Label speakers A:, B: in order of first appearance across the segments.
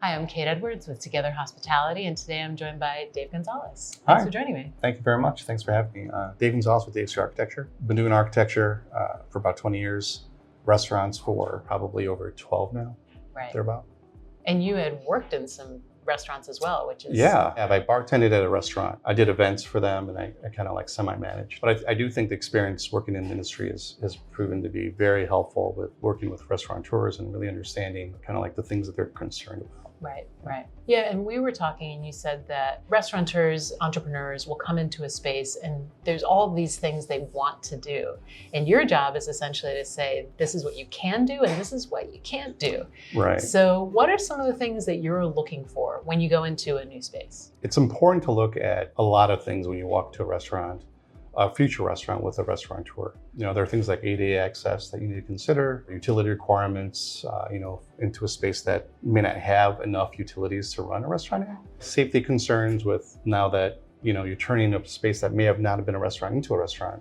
A: Hi, I'm Kate Edwards with Together Hospitality, and today I'm joined by Dave Gonzales.
B: Hi.
A: Thanks for joining me.
B: Thank you very much. Thanks for having me. Dave Gonzales with Lakeside Architecture. Been doing architecture for about 20 years, restaurants for probably over 12 now,
A: Right.
B: thereabout.
A: And you had worked in some restaurants as well, which is...
B: Yeah, I bartended at a restaurant. I did events for them, and I kind of like semi-managed. But I do think the experience working in the industry has proven to be very helpful with working with restaurateurs and really understanding kind of like the things that they're concerned about.
A: Right, right. Yeah, and we were talking and you said that restaurateurs, entrepreneurs will come into a space and there's all these things they want to do. And your job is essentially to say, this is what you can do and this is what you can't do.
B: Right.
A: So what are some of the things that you're looking for when you go into a new space?
B: It's important to look at a lot of things when you walk to a restaurant. A future restaurant with a restaurateur. There are things like ADA access that you need to consider, utility requirements, into a space that may not have enough utilities to run a restaurant in. Safety concerns with now that, you're turning a space that may have not been a restaurant into a restaurant.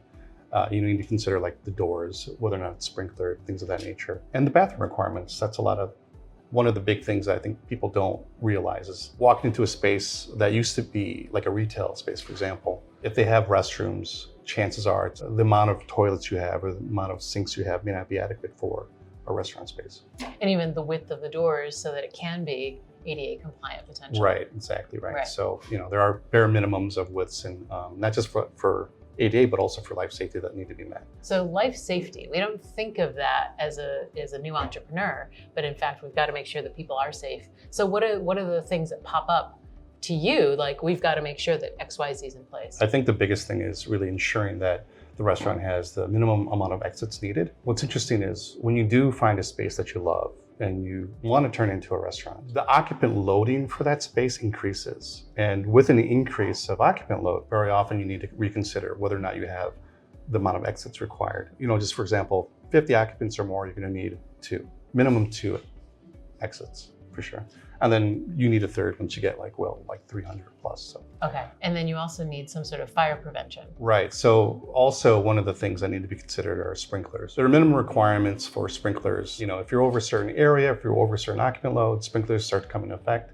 B: You need to consider like the doors, whether or not it's sprinkler, things of that nature. And the bathroom requirements, that's one of the big things I think people don't realize is walking into a space that used to be like a retail space, for example. If they have restrooms, chances are the amount of toilets you have or the amount of sinks you have may not be adequate for a restaurant space.
A: And even the width of the doors so that it can be ADA compliant potentially.
B: Right, exactly right. So, there are bare minimums of widths and not just for ADA, but also for life safety that need to be met.
A: So life safety, we don't think of that as a new entrepreneur, but in fact, we've got to make sure that people are safe. So what are the things that pop up to you? Like, we've got to make sure that XYZ is in place.
B: I think the biggest thing is really ensuring that the restaurant has the minimum amount of exits needed. What's interesting is when you do find a space that you love and you want to turn into a restaurant, the occupant loading for that space increases. And with an increase of occupant load, very often you need to reconsider whether or not you have the amount of exits required. Just for example, 50 occupants or more, you're going to need minimum two exits for sure. And then you need a third once you get like 300 plus. So.
A: Okay, and then you also need some sort of fire prevention.
B: Right, so also one of the things that need to be considered are sprinklers. There are minimum requirements for sprinklers. If you're over a certain area, if you're over a certain occupant load, sprinklers start to come into effect.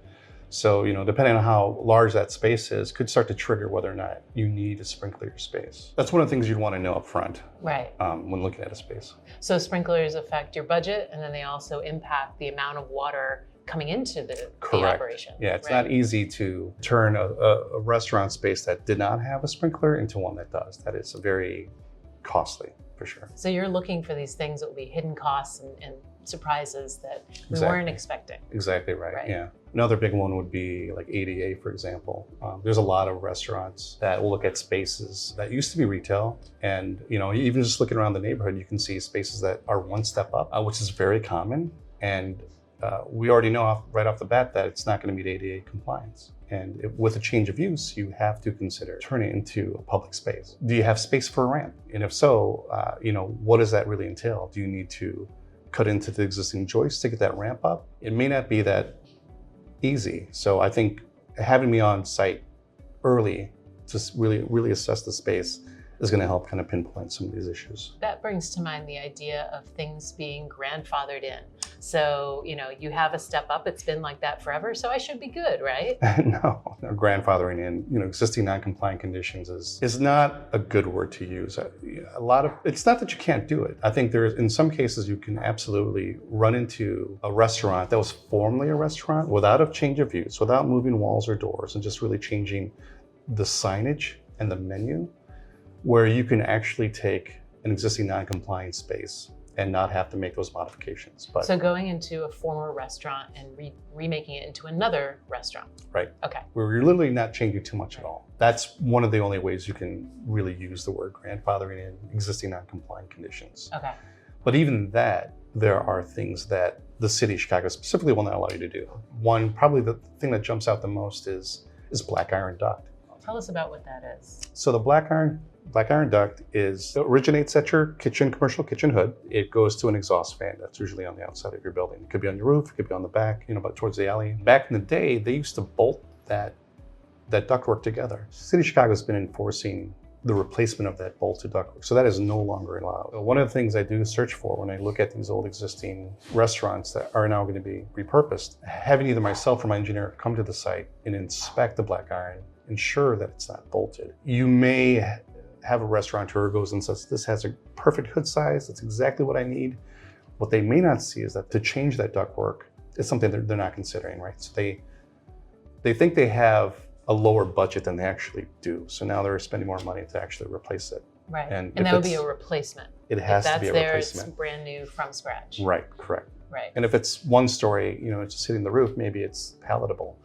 B: So, depending on how large that space is, could start to trigger whether or not you need to sprinkler your space. That's one of the things you'd want to know up front.
A: Right.
B: When looking at a space.
A: So sprinklers affect your budget, and then they also impact the amount of water coming into the operation.
B: Yeah, it's not easy to turn a restaurant space that did not have a sprinkler into one that does. That is very costly, for sure.
A: So you're looking for these things that will be hidden costs and surprises that we weren't expecting.
B: Exactly right, yeah. Another big one would be like ADA, for example. There's a lot of restaurants that will look at spaces that used to be retail. And, even just looking around the neighborhood, you can see spaces that are one step up, which is very common. And we already know right off the bat that it's not going to meet ADA compliance. And with a change of use, you have to consider turning it into a public space. Do you have space for a ramp? And if so, what does that really entail? Do you need to cut into the existing joists to get that ramp up? It may not be that easy. So I think having me on site early to really assess the space is going to help kind of pinpoint some of these issues.
A: That brings to mind the idea of things being grandfathered in. So, you have a step up, it's been like that forever, so I should be good, right?
B: No, grandfathering in, existing non-compliant conditions is not a good word to use. It's not that you can't do it. I think in some cases you can absolutely run into a restaurant that was formerly a restaurant without a change of use, without moving walls or doors, and just really changing the signage and the menu, where you can actually take an existing non-compliant space and not have to make those modifications. So
A: going into a former restaurant and remaking it into another restaurant.
B: Right.
A: Okay.
B: Where you're literally not changing too much at all. That's one of the only ways you can really use the word grandfathering in existing non-compliant conditions.
A: Okay.
B: But even that, there are things that the city of Chicago specifically will not allow you to do. One, probably the thing that jumps out the most is black iron duct.
A: Tell us about what that is.
B: So the black iron duct originates at your commercial kitchen hood. It goes to an exhaust fan that's usually on the outside of your building. It could be on your roof, it could be on the back, but towards the alley. Back in the day, they used to bolt that ductwork together. The city of Chicago has been enforcing the replacement of that bolted ductwork. So that is no longer allowed. So one of the things I do search for when I look at these old existing restaurants that are now going to be repurposed, having either myself or my engineer come to the site and inspect the black iron, ensure that it's not bolted. You may have a restaurateur who goes and says, this has a perfect hood size, that's exactly what I need. What they may not see is that to change that ductwork is something that they're not considering, right? So they think they have a lower budget than they actually do. So now they're spending more money to actually replace it.
A: Right. And that would be a replacement.
B: It has to be a replacement.
A: It's brand new from scratch.
B: Right, correct.
A: Right.
B: And if it's one story, it's just hitting the roof, maybe it's palatable.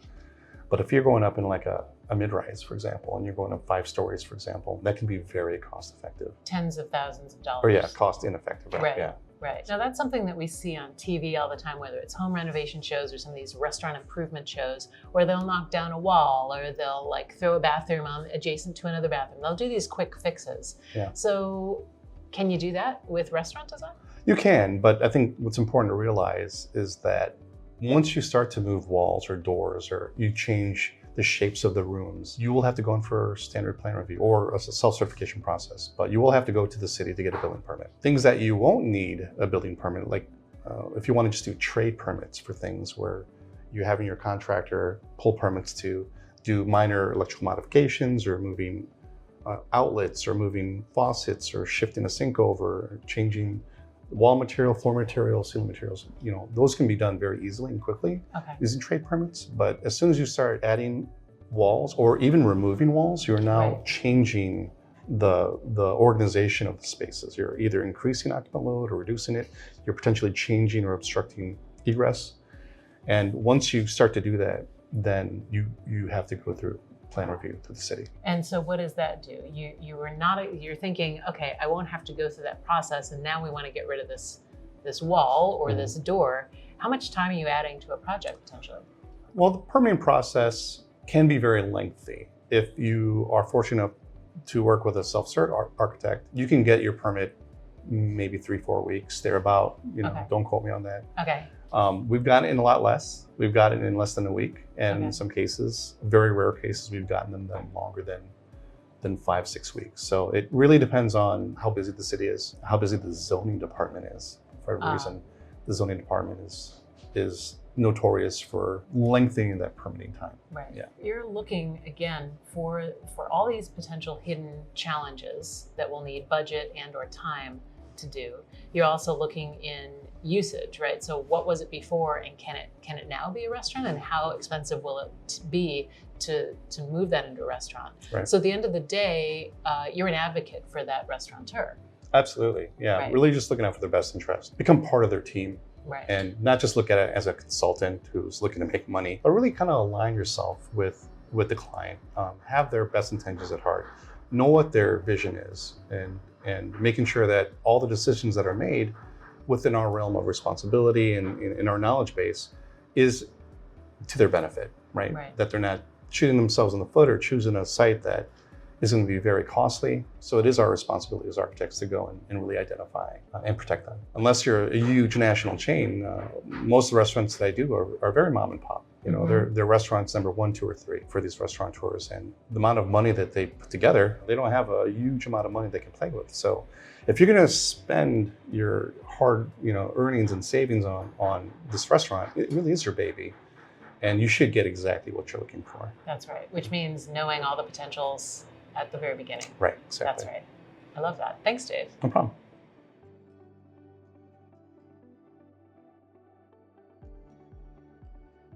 B: But if you're going up in like a mid-rise, for example, and you're going up 5 stories, for example, that can be very cost effective.
A: Tens of thousands of dollars.
B: Or yeah, cost ineffective, right? Yeah.
A: Right. Now that's something that we see on TV all the time, whether it's home renovation shows or some of these restaurant improvement shows, where they'll knock down a wall or they'll like throw a bathroom on adjacent to another bathroom. They'll do these quick fixes.
B: Yeah.
A: So can you do that with restaurant design?
B: You can, but I think what's important to realize is that once you start to move walls or doors or you change the shapes of the rooms, you will have to go in for standard plan review or a self-certification process, but you will have to go to the city to get a building permit. Things that you won't need a building permit, like if you want to just do trade permits for things where you're having your contractor pull permits to do minor electrical modifications or moving outlets or moving faucets or shifting a sink over, or changing wall material, floor material, ceiling materials, those can be done very easily and quickly using trade permits. But as soon as you start adding walls or even removing walls, you're now changing the organization of the spaces. You're either increasing occupant load or reducing it. You're potentially changing or obstructing egress. And once you start to do that, then you have to go through plan review to the city.
A: And so what does that do? You're thinking, okay, I won't have to go through that process, and now we want to get rid of this wall or this door. How much time are you adding to a project potentially?
B: Well, the permitting process can be very lengthy. If you are fortunate enough to work with a self-cert architect, you can get your permit maybe 3-4 weeks. They're about, don't quote me on that.
A: Okay.
B: We've gotten it in a lot less. We've gotten it in less than a week. And in some cases, very rare cases, we've gotten them done longer than 5-6 weeks. So it really depends on how busy the city is, how busy the zoning department is. For a reason, the zoning department is notorious for lengthening that permitting time.
A: Right.
B: Yeah.
A: You're looking again for all these potential hidden challenges that will need budget and or time to do. You're also looking in usage, right? So what was it before, and can it now be a restaurant, and how expensive will it be to move that into a restaurant?
B: Right.
A: So at the end of the day, you're an advocate for that restaurateur.
B: Absolutely, yeah.
A: Right.
B: Really just looking out for their best interest. Become part of their team.
A: Right.
B: And not just look at it as a consultant who's looking to make money, but really kind of align yourself with the client. Have their best intentions at heart. Know what their vision is, and making sure that all the decisions that are made within our realm of responsibility and in our knowledge base is to their benefit, right? That they're not shooting themselves in the foot or choosing a site that is going to be very costly. So it is our responsibility as architects to go and really identify and protect them. Unless you're a huge national chain, most of the restaurants that I do are very mom and pop. They're restaurants number 1, 2, or 3 for these restaurateurs. And the amount of money that they put together, they don't have a huge amount of money they can play with. So if you're going to spend your hard, earnings and savings on this restaurant, it really is your baby. And you should get exactly what you're looking for.
A: That's right. Which means knowing all the potentials at the very beginning.
B: Right, exactly.
A: That's right. I love that. Thanks, Dave.
B: No problem.